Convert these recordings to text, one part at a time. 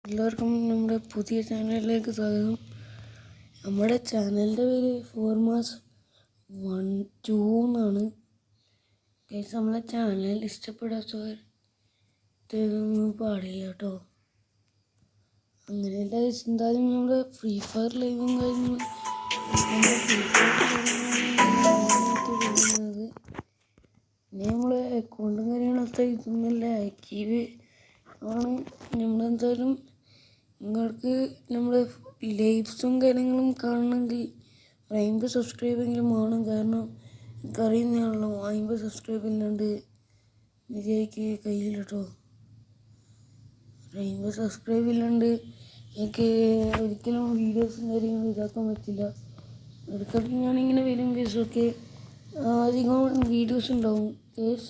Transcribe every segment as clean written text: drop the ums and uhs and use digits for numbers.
എല്ലാവർക്കും നമ്മുടെ പുതിയ ചാനലിലേക്ക് സ്വാഗതം. നമ്മുടെ ചാനലിൻ്റെ പേര് ഫോർമാസ് 1-2 എന്നാണ്. നമ്മളെ ചാനൽ ഇഷ്ടപ്പെടാത്തവർ ഇതൊന്നും പാടില്ല കേട്ടോ. അങ്ങനെയല്ല, എന്തായാലും നമ്മുടെ ഫ്രീ ഫയർ ലൈവും കാര്യങ്ങളും പിന്നെ നമ്മളെ അക്കൗണ്ടും കാര്യങ്ങളൊക്കെ ഇതൊന്നുമല്ല ആക്റ്റീവ് ആണ്. നമ്മളെന്തായാലും നിങ്ങൾക്ക് നമ്മുടെ ലൈവ്സും കാര്യങ്ങളും കാണണമെങ്കിൽ 50 സബ്സ്ക്രൈബെങ്കിലും വേണം. കാരണം എനിക്കറിയുന്നതാണല്ലോ, 50 സബ്സ്ക്രൈബ് ഇല്ലാണ്ട് വിജയ്ക്ക് കയ്യില്ല കേട്ടോ. 50 സബ്സ്ക്രൈബ് ഇല്ലാണ്ട് എനിക്ക് ഒരിക്കലും വീഡിയോസും കാര്യങ്ങളും ഇതാക്കാൻ പറ്റില്ല. ഇടയ്ക്കിടയ്ക്ക് ഞാനിങ്ങനെ വരും കേസൊക്കെ അധികം വീഡിയോസ് ഉണ്ടാവും കേസ്.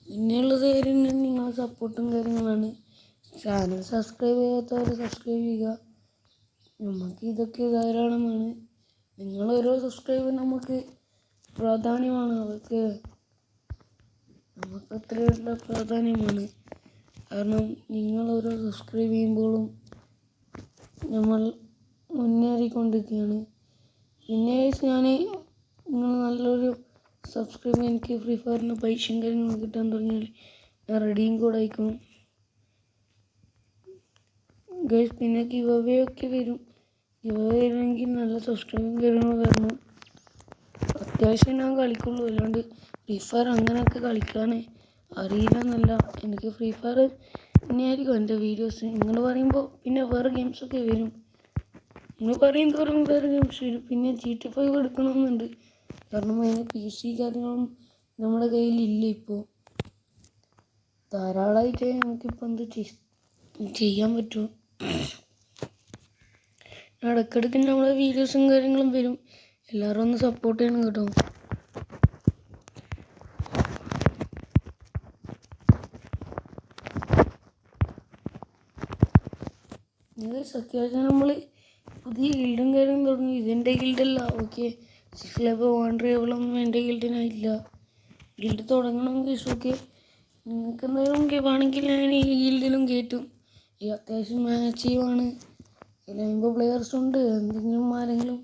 പിന്നെയുള്ളത് നിങ്ങളെ സപ്പോർട്ടും കാര്യങ്ങളാണ്. ചാനൽ സബ്സ്ക്രൈബ് ചെയ്യാത്തവർ സബ്സ്ക്രൈബ് ചെയ്യുക. നമുക്ക് ഇതൊക്കെ ധാരാളമാണ്. നിങ്ങളോരോ സബ്സ്ക്രൈബ് നമുക്ക് പ്രാധാന്യമാണ്. അവർക്ക് നമുക്ക് അത്രയുള്ള പ്രാധാന്യമാണ്. കാരണം നിങ്ങളോരോ സബ്സ്ക്രൈബ് ചെയ്യുമ്പോഴും നമ്മൾ മുന്നേറിക്കൊണ്ടിരിക്കുകയാണ്. പിന്നെ ഞാൻ നിങ്ങൾ നല്ലൊരു സബ്സ്ക്രൈബ് എനിക്ക് ഫ്രീ ഫയറിന് പൈസയും കാര്യങ്ങളും കിട്ടാൻ തുടങ്ങിയാൽ ഞാൻ റെഡിയും കൂടെ അയക്കും ഗൈസ്. പിന്നെ ഗിവ് അവേ ഒക്കെ വരും. ഗിവ് അവേ വരുമെങ്കിൽ നല്ല സബ്സ്ക്രൈബും കാര്യങ്ങളും വരണം. അത്യാവശ്യം ഞാൻ കളിക്കുള്ളൂ, അല്ലാണ്ട് ഫ്രീ ഫയർ അങ്ങനെയൊക്കെ കളിക്കാൻ അറിയില്ല എന്നല്ല. എനിക്ക് ഫ്രീ ഫയർ തന്നെയായിരിക്കും എൻ്റെ വീഡിയോസ്. നിങ്ങൾ പറയുമ്പോൾ പിന്നെ വേറെ ഗെയിംസൊക്കെ വരും. നിങ്ങൾ പറയും തോറും വേറെ ഗെയിംസ് വരും. പിന്നെ GTA 5 എടുക്കണമെന്നുണ്ട്. കാരണം അതിന് PC കാര്യങ്ങളും നമ്മുടെ കയ്യിലില്ല ഇപ്പോൾ. ധാരാളമായിട്ട് നമുക്കിപ്പോൾ എന്ത് ചെയ്യാൻ പറ്റുമോ. ഇടയ്ക്കിടയ്ക്ക് നമ്മളെ വീഡിയോസും കാര്യങ്ങളും വരും. എല്ലാവരും ഒന്ന് സപ്പോർട്ട് ചെയ്യണം കേട്ടോ. അത്യാവശ്യം നമ്മൾ പുതിയ ഗിൽഡും കാര്യം തുടങ്ങി. ഇതെൻ്റെ ഗിൽഡല്ല, ഓക്കെ. 6 ലെവൽ 1 ലെവലൊന്നും എൻ്റെ ഗിൽഡിനായില്ല. ഗിൽഡ് തുടങ്ങണമെങ്കിൽ ഓക്കെ നിങ്ങൾക്ക് എന്തായാലും വേണമെങ്കിൽ ഞാൻ ഈ ഗിൽഡിലും കയറ്റും. ഈ അത്യാവശ്യം മാച്ചീവാണ്. 50 പ്ലെയേഴ്സ് ഉണ്ട്. എന്തെങ്കിലും ആരെങ്കിലും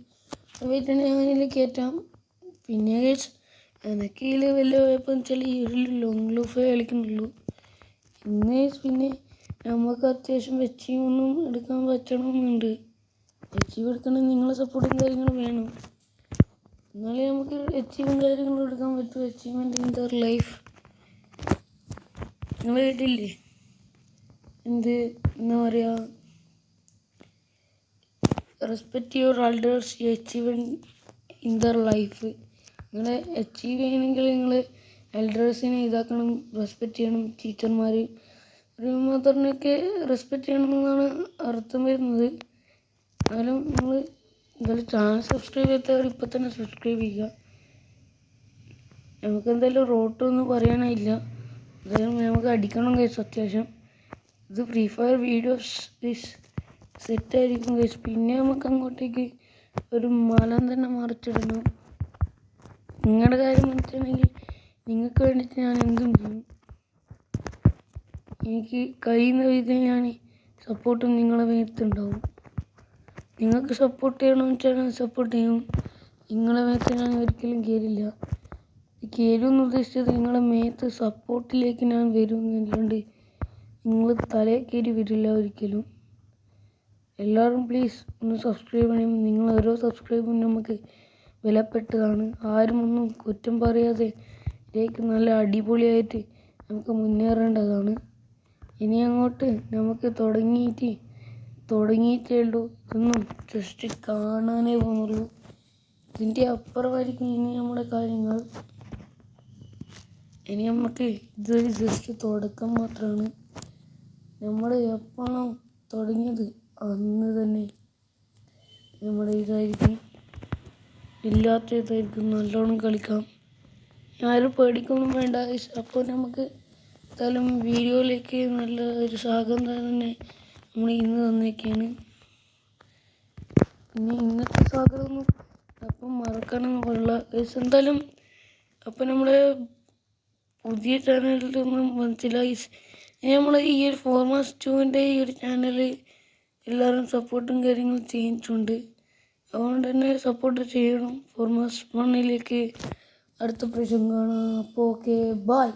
വെച്ചിട്ടുണ്ടെങ്കിൽ ഞാനിതിൽ കയറ്റാം. പിന്നെ എനിക്ക് ഇതിൽ വലിയ കുഴപ്പം വെച്ചാൽ ഈ ഒരു ലോങ് ലൂഫേ കളിക്കുന്നുള്ളൂ. പിന്നെ നമുക്ക് അത്യാവശ്യം വെച്ചീവൊന്നും എടുക്കാൻ പറ്റണമെന്നുണ്ട്. അച്ചീവ് എടുക്കണമെങ്കിൽ നിങ്ങളെ സപ്പോർട്ടും കാര്യങ്ങളും വേണം. എന്നാലേ നമുക്ക് അച്ചീവും കാര്യങ്ങളും എടുക്കാൻ പറ്റും. Achievement in their life. നിങ്ങൾ കേട്ടില്ലേ എന്താ പറയുക, respect your elders, achievement in their life. നിങ്ങളെ അച്ചീവ് ചെയ്യണമെങ്കിൽ നിങ്ങൾ എൽഡേഴ്സിനെ ഇതാക്കണം, റെസ്പെക്റ്റ് ചെയ്യണം. ടീച്ചർമാർ, ഒരു മദറിനെയൊക്കെ റെസ്പെക്റ്റ് ചെയ്യണമെന്നാണ് അർത്ഥം വരുന്നത്. എന്നാലും നിങ്ങൾ ചാനൽ സബ്സ്ക്രൈബ് ചെയ്യാത്തവർ ഇപ്പം തന്നെ സബ്സ്ക്രൈബ് ചെയ്യുക. നമുക്കെന്തായാലും റോട്ടൊന്നും പറയാനായില്ല. എന്തായാലും നമുക്ക് അടിക്കണം കേസ് അത്യാവശ്യം. ഇത് ഫ്രീ ഫയർ വീഡിയോസ് സെറ്റായിരിക്കും കേസ്. പിന്നെ നമുക്ക് അങ്ങോട്ടേക്ക് ഒരു മലം തന്നെ മറിച്ചിടണം. നിങ്ങളുടെ കാര്യം മനസ്സിലാണെങ്കിൽ നിങ്ങൾക്ക് വേണ്ടിയിട്ട് ഞാൻ എന്തും ചെയ്യും. എനിക്ക് കഴിയുന്ന വിധത്തിൽ ഞാൻ സപ്പോർട്ടും നിങ്ങളെ മേത്തുണ്ടാവും. നിങ്ങൾക്ക് സപ്പോർട്ട് ചെയ്യണമെന്ന് വെച്ചാൽ ഞാൻ സപ്പോർട്ട് ചെയ്യും. നിങ്ങളെ മേത്ത് ഞാൻ ഒരിക്കലും കയറില്ല. കയറുമെന്ന് ഉദ്ദേശിച്ചത് നിങ്ങളെ മേത്ത് സപ്പോർട്ടിലേക്ക് ഞാൻ വരുമെന്നല്ലാണ്ട് നിങ്ങൾ തലയിൽ കയറി വരില്ല ഒരിക്കലും. എല്ലാവരും പ്ലീസ് ഒന്ന് സബ്സ്ക്രൈബ് ചെയ്യണം. നിങ്ങൾ ഓരോ സബ്സ്ക്രൈബും നമുക്ക് വിലപ്പെട്ടതാണ്. ആരും ഒന്നും കുറ്റം പറയാതെ ഇതിലേക്ക് നല്ല അടിപൊളിയായിട്ട് നമുക്ക് മുന്നേറേണ്ടതാണ്. ഇനി അങ്ങോട്ട് നമുക്ക് തുടങ്ങിയിട്ടേ ഉള്ളൂ. ഇതൊന്നും ജസ്റ്റ് കാണാനേ പോകുന്നുള്ളൂ. ഇതിൻ്റെ അപ്പുറമായിരിക്കും ഇനി നമ്മുടെ കാര്യങ്ങൾ. ഇനി നമുക്ക് ഇതൊരു ജസ്റ്റ് തുടക്കം മാത്രമാണ്. നമ്മൾ എപ്പോഴാണോ തുടങ്ങിയത് അന്ന് തന്നെ നമ്മുടെ ഇതായിരിക്കും ഇല്ലാത്തതായിരിക്കും. നല്ലോണം കളിക്കാം. ആരും പേടിക്കൊന്നും വേണ്ട. അപ്പോൾ നമുക്ക് എന്തായാലും വീഡിയോയിലേക്ക് നല്ല ഒരു സ്വാഗതം തന്നെ നമ്മൾ ഇന്ന് തന്നേക്കാണ്. പിന്നെ ഇന്നത്തെ സ്വാഗതമൊന്നും അപ്പം മറക്കാനൊന്നും പാടില്ല. എന്തായാലും അപ്പം നമ്മുടെ പുതിയ ചാനലിലൊന്നും മനസ്സിലായി. നമ്മൾ ഈ ഒരു ഫോർമാസ് 2ൻ്റെ ഈ ഒരു ചാനൽ എല്ലാവരും സപ്പോർട്ടും കാര്യങ്ങളും ചെയ്യിച്ചിട്ടുണ്ട്. അതുകൊണ്ട് തന്നെ സപ്പോർട്ട് ചെയ്യണം. ഫോർമാസ് 1 അടുത്ത പ്രാവശ്യം കാണാം. അപ്പോൾ ഓക്കെ, ബൈ.